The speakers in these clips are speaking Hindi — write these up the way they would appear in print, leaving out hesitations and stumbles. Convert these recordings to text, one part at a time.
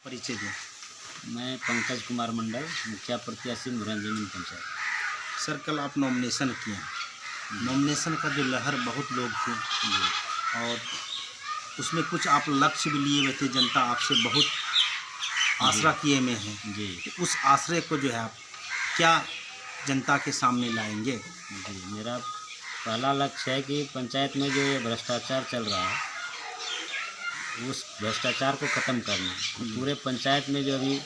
परिचय दें। मैं पंकज कुमार मंडल, मुखिया प्रत्याशी मुरंजनी पंचायत। सर, कल आप नॉमिनेशन किए। नॉमिनेशन का जो लहर बहुत लोग थे जी और उसमें कुछ आप लक्ष्य भी लिए हुए थे, जनता आपसे बहुत आसरा किए हुए हैं। जी तो उस आश्रय को जो है आप क्या जनता के सामने लाएंगे? जी मेरा पहला लक्ष्य है कि पंचायत में जो ये भ्रष्टाचार चल रहा है, उस भ्रष्टाचार को ख़त्म करना। पूरे पंचायत में जो अभी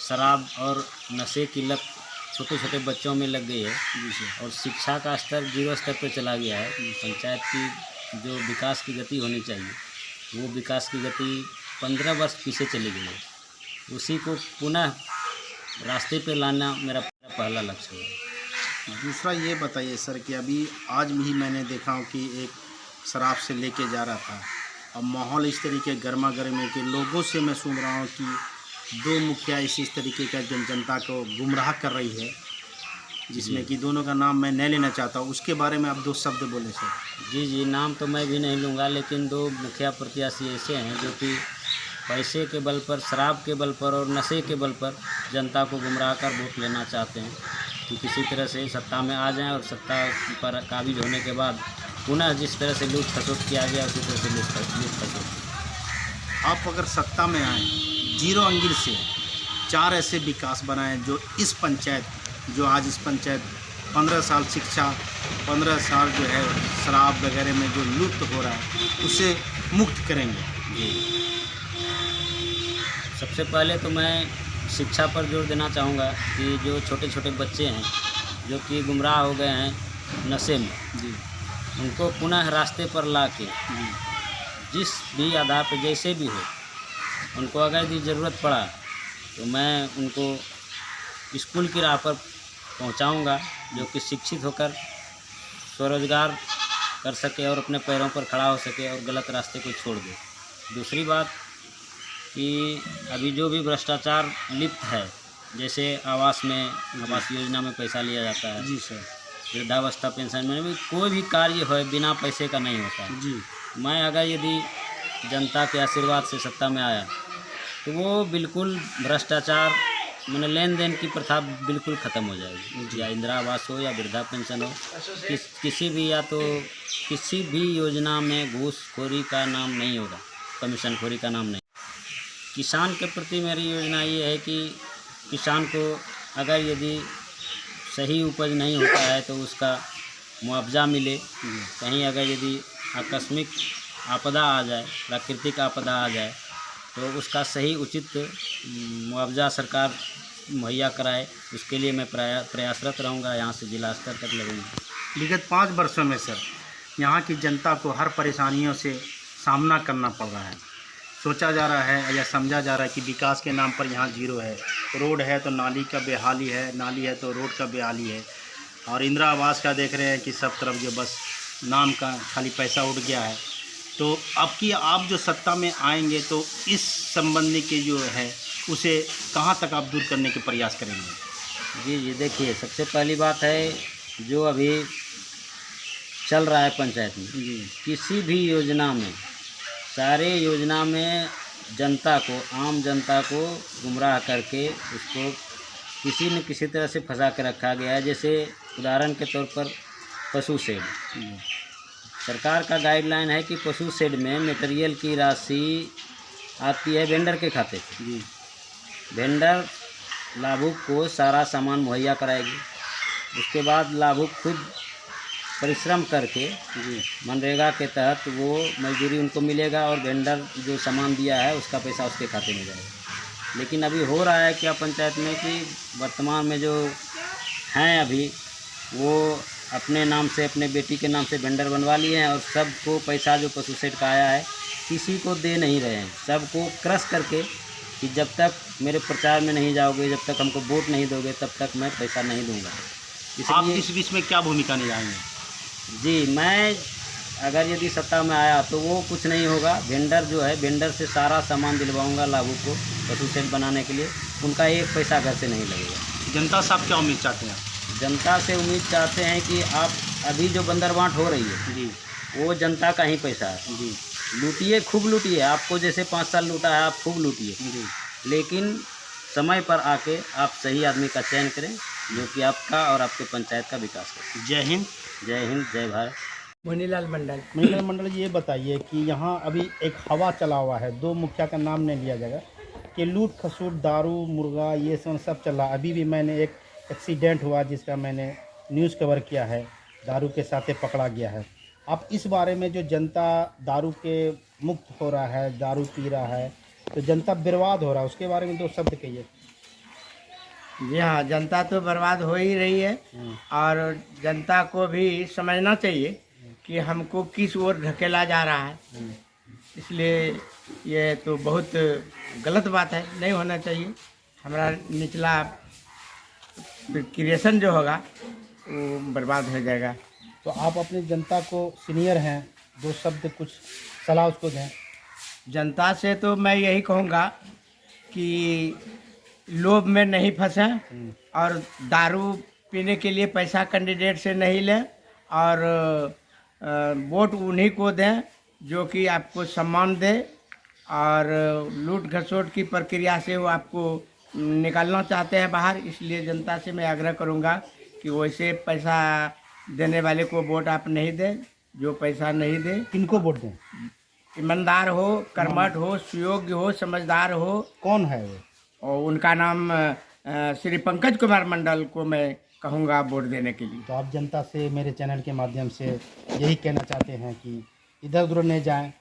शराब और नशे की लत छोटे छोटे बच्चों में लग गई है जी सर। और शिक्षा का स्तर 0 स्तर पर चला गया है। पंचायत की जो विकास की गति होनी चाहिए, वो विकास की गति 15 वर्ष पीछे चली गई है। उसी को पुनः रास्ते पे लाना मेरा पहला लक्ष्य है। दूसरा ये बताइए सर कि अभी आज भी मैंने देखा हूँ कि एक शराब से लेके जा रहा था। अब माहौल इस तरीके गर्मा गर्मी के लोगों से मैं सुन रहा हूँ कि दो मुखिया इस तरीके का जनता को गुमराह कर रही है, जिसमें कि दोनों का नाम मैं नहीं लेना चाहता हूँ। उसके बारे में आप 2 शब्द बोले सर। जी नाम तो मैं भी नहीं लूँगा, लेकिन 2 मुखिया प्रत्याशी ऐसे हैं जो कि पैसे के बल पर, शराब के बल पर और नशे के बल पर जनता को गुमराह कर वोट लेना चाहते हैं कि किसी तरह से सत्ता में आ जाएं और सत्ता पर काबिज होने के बाद पुनः जिस तरह से लूट खसोट किया गया उसी तरह से लूट खसोट। आप अगर सत्ता में आए, 0 अंगिल से 4 ऐसे विकास बनाएं जो इस पंचायत, जो आज इस पंचायत 15 साल शिक्षा, 15 साल जो है शराब वगैरह में जो लुप्त हो रहा है, उसे मुक्त करेंगे। जी सबसे पहले तो मैं शिक्षा पर जोर देना चाहूँगा कि जो छोटे छोटे बच्चे हैं जो कि गुमराह हो गए हैं नशे में, जी उनको पुनः रास्ते पर ला के जी जिस भी आधार पर जैसे भी हो, उनको अगर यदि ज़रूरत पड़ा तो मैं उनको स्कूल की राह पर पहुंचाऊंगा, जो कि शिक्षित होकर स्वरोजगार कर सके और अपने पैरों पर खड़ा हो सके और गलत रास्ते को छोड़ दे। दूसरी बात कि अभी जो भी भ्रष्टाचार लिप्त है, जैसे आवास योजना में पैसा लिया जाता है, जी सर। वृद्धावस्था पेंशन में भी कोई भी कार्य हो बिना पैसे का नहीं होता है। जी मैं अगर यदि जनता के आशीर्वाद से सत्ता में आया तो वो बिल्कुल भ्रष्टाचार मैंने लेन देन की प्रथा बिल्कुल ख़त्म हो जाएगी। या इंदिरा आवास हो या वृद्धा पेंशन हो, किसी भी या तो किसी भी योजना में घूसखोरी का नाम नहीं होगा, कमीशनखोरी का नाम नहीं। किसान के प्रति मेरी योजना ये है कि किसान को अगर यदि सही उपज नहीं होता है तो उसका मुआवजा मिले। कहीं अगर यदि आकस्मिक आपदा आ जाए, प्राकृतिक आपदा आ जाए, तो उसका सही उचित मुआवजा सरकार मुहैया कराए, उसके लिए मैं प्रयासरत रहूँगा। यहाँ से जिला स्तर तक लगूँगा। विगत 5 वर्षों में सर यहाँ की जनता को हर परेशानियों से सामना करना पड़ रहा है। सोचा जा रहा है या समझा जा रहा है कि विकास के नाम पर यहाँ 0 है। रोड है तो नाली का बेहाली है, नाली है तो रोड का बेहाली है, और इंदिरा आवास का देख रहे हैं कि सब तरफ जो बस नाम का खाली पैसा उठ गया है। तो अब की आप जो सत्ता में आएंगे तो इस संबंधी के जो है उसे कहाँ तक आप दूर करने के प्रयास करेंगे? जी देखिए, सबसे पहली बात है जो अभी चल रहा है पंचायत में, जी किसी भी योजना में, सारे योजना में जनता को, आम जनता को गुमराह करके उसको किसी न किसी तरह से फंसा के रखा गया है। जैसे उदाहरण के तौर पर पशु शेड, सरकार का गाइडलाइन है कि पशु शेड में मटेरियल की राशि आती है वेंडर के खाते पे। जी वेंडर लाभुक को सारा सामान मुहैया कराएगी, उसके बाद लाभुक खुद परिश्रम करके जी मनरेगा के तहत वो मजदूरी उनको मिलेगा और वेंडर जो सामान दिया है उसका पैसा उसके खाते में जाएगा। लेकिन अभी हो रहा है क्या पंचायत में कि वर्तमान में जो हैं अभी वो अपने नाम से, अपने बेटी के नाम से वेंडर बनवा लिए हैं और सबको पैसा जो पशु सेट का आया है किसी को दे नहीं रहे हैं। सबको क्रश करके कि जब तक मेरे प्रचार में नहीं जाओगे, जब तक हमको वोट नहीं दोगे, तब तक मैं पैसा नहीं दूंगा। आप इसलिए इस बीच में क्या भूमिका निभाएंगे? जी मैं अगर यदि सत्ता में आया तो वो कुछ नहीं होगा। वेंडर जो है, वेंडर से सारा सामान दिलवाऊंगा लाभुक को पशु सेट बनाने के लिए, उनका 1 पैसा घर से नहीं लगेगा। जनता से आप क्या उम्मीद चाहते हैं? जनता से उम्मीद चाहते हैं कि आप अभी जो बंदर बांट हो रही है जी वो जनता का ही पैसा है। जी लूटिए, खूब लूटिए। आपको जैसे 5 साल लूटा है आप खूब लूटिए। जी लेकिन समय पर आके आप सही आदमी का चयन करें जो कि आपका और आपके पंचायत का विकास करे। जय हिंद। जय हिंद, जय भारत। मुनीलाल मंडल। महिला मंडल जी, ये बताइए कि यहाँ अभी एक हवा चला हुआ है, दो मुखिया का नाम नहीं लिया जाएगा, कि लूट खसूट, दारू, मुर्गा, ये सब चल रहा है। अभी भी मैंने एक एक्सीडेंट हुआ जिसका मैंने न्यूज़ कवर किया है, दारू के साथ पकड़ा गया है। आप इस बारे में, जो जनता दारू के मुक्त हो रहा है, दारू पी रहा है, तो जनता बर्बाद हो रहा है, उसके बारे में दो शब्द कहिए। जी हाँ, जनता तो बर्बाद हो ही रही है और जनता को भी समझना चाहिए कि हमको किस ओर ढकेला जा रहा है। इसलिए ये तो बहुत गलत बात है, नहीं होना चाहिए। हमारा निचला क्रिएशन जो होगा वो बर्बाद हो जाएगा। तो आप अपनी जनता को, सीनियर हैं, दो शब्द कुछ सलाह उसको दें। जनता से तो मैं यही कहूँगा कि लोभ में नहीं फंसें और दारू पीने के लिए पैसा कैंडिडेट से नहीं लें और वोट उन्हीं को दें जो कि आपको सम्मान दे और लूट घसोट की प्रक्रिया से वो आपको निकालना चाहते हैं बाहर। इसलिए जनता से मैं आग्रह करूंगा कि वैसे पैसा देने वाले को वोट आप नहीं दें, जो पैसा नहीं दे। किनको वोट दें? ईमानदार हो, कर्मठ हो, सुयोग्य हो, समझदार हो। कौन है वो? और उनका नाम श्री पंकज कुमार मंडल को मैं कहूँगा वोट देने के लिए। तो आप जनता से मेरे चैनल के माध्यम से यही कहना चाहते हैं कि इधर उधर नहीं जाएं,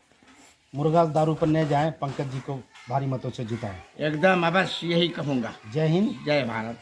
मुर्गा दारू पर नहीं जाएं, पंकज जी को भारी मतों से जिताएं। एकदम अवश्य यही कहूँगा। जय हिंद, जय भारत।